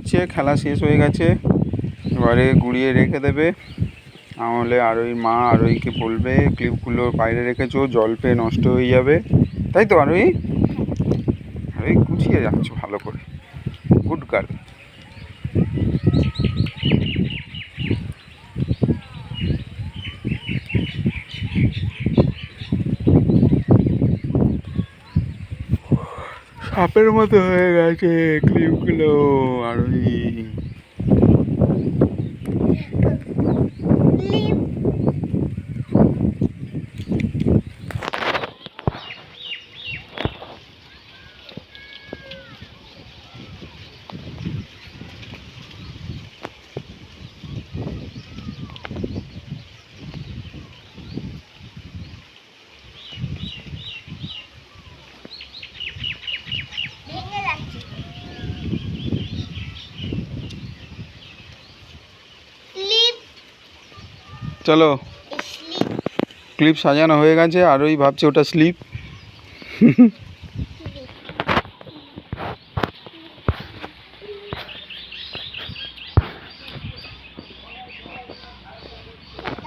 করছে, খেলা শেষ হয়ে গেছে, এবারে গুড়িয়ে রেখে দেবে। নাহলে আরোই মা আরোইকে বলবে ক্লিপগুলো বাইরে রেখেছো, জল পেয়ে নষ্ট হয়ে যাবে, তাই তো আরোই? আরোই গুছিয়ে যাচ্ছ ভালো করে, গুড গার্ল। সাপের মতো হয়ে গেছে ক্লিপগুলো আরোই। চলো, ক্লিপ সাজানো হয়ে গেছে, আরোই ভাবছে ওটা স্লিপ।